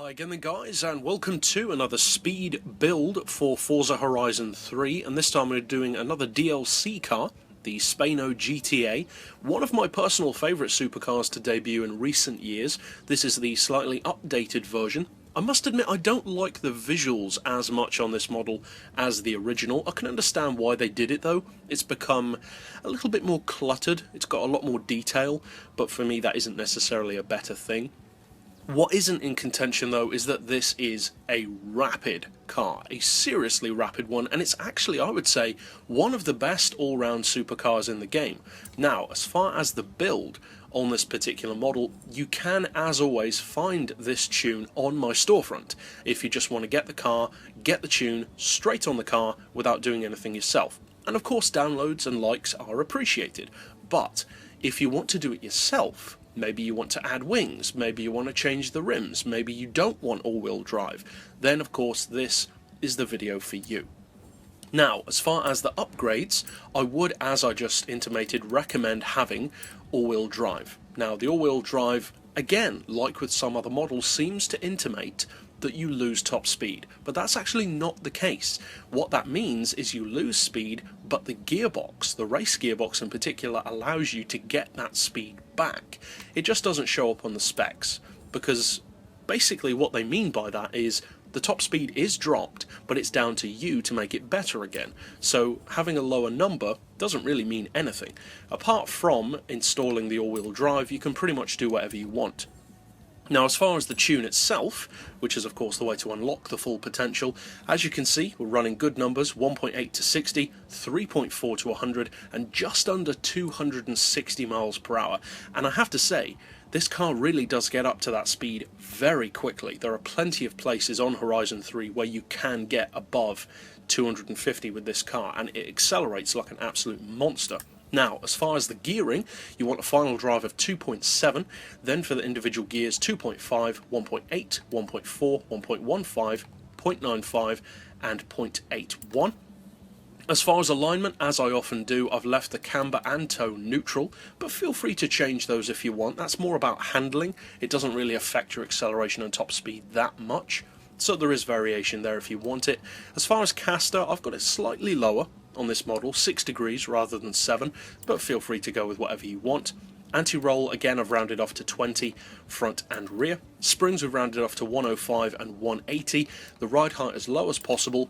Hi again then guys, and welcome to another speed build for Forza Horizon 3, and this time we're doing another DLC car, the Spano GTA, one of my personal favourite supercars to debut in recent years. This is the slightly updated version. I must admit I don't like the visuals as much on this model as the original. I can understand why they did it though. It's become a little bit more cluttered, it's got a lot more detail, but for me that isn't necessarily a better thing. What isn't in contention though is that this is a rapid car, a seriously rapid one, and it's actually, I would say, one of the best all-round supercars in the game. Now, as far as the build on this particular model, you can, as always, find this tune on my storefront if you just want to get the car, get the tune straight on the car without doing anything yourself. And of course downloads and likes are appreciated, but if you want to do it yourself, maybe you want to add wings, maybe you want to change the rims, maybe you don't want all-wheel drive, then of course this is the video for you. Now, as far as the upgrades, I would, as I just intimated, recommend having all-wheel drive. Now, the all-wheel drive, again, like with some other models, seems to intimate that you lose top speed, but that's actually not the case. What that means is you lose speed, but the gearbox, the race gearbox in particular, allows you to get that speed back. It just doesn't show up on the specs, because basically what they mean by that is the top speed is dropped, but it's down to you to make it better again. So having a lower number doesn't really mean anything. Apart from installing the all-wheel drive, you can pretty much do whatever you want. Now, as far as the tune itself, which is of course the way to unlock the full potential, as you can see we're running good numbers, 1.8 to 60, 3.4 to 100, and just under 260 miles per hour. And I have to say, this car really does get up to that speed very quickly. There are plenty of places on Horizon 3 where you can get above 250 with this car, and it accelerates like an absolute monster. Now, as far as the gearing, you want a final drive of 2.7, then for the individual gears 2.5, 1.8, 1.4, 1.15, 0.95 and 0.81. As far as alignment, as I often do, I've left the camber and toe neutral, but feel free to change those if you want. That's more about handling. It doesn't really affect your acceleration and top speed that much, so there is variation there if you want it. As far as caster, I've got it slightly lower on this model, 6 degrees rather than 7, but feel free to go with whatever you want. Anti-roll, again, I've rounded off to 20, front and rear. Springs we've rounded off to 105 and 180. The ride height as low as possible.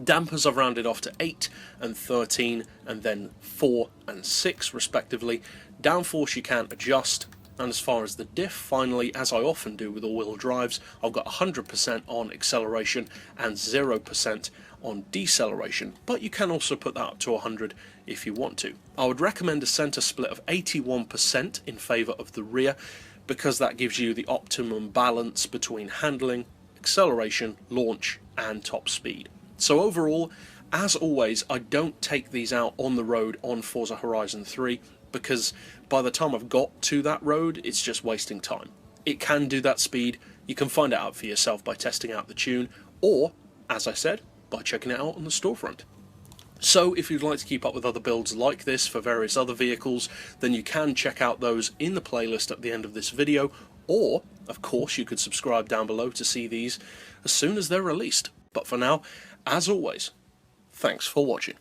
Dampers I've rounded off to 8 and 13, and then 4 and 6 respectively. Downforce you can adjust. And as far as the diff, finally, as I often do with all-wheel drives, I've got 100% on acceleration and 0% on deceleration, but you can also put that up to 100 if you want to. I would recommend a centre split of 81% in favour of the rear, because that gives you the optimum balance between handling, acceleration, launch and top speed. So overall, as always, I don't take these out on the road on Forza Horizon 3, because by the time I've got to that road, it's just wasting time. It can do that speed, you can find it out for yourself by testing out the tune, or, as I said, by checking it out on the storefront. So if you'd like to keep up with other builds like this for various other vehicles, then you can check out those in the playlist at the end of this video, or, of course, you could subscribe down below to see these as soon as they're released. But for now, as always, thanks for watching.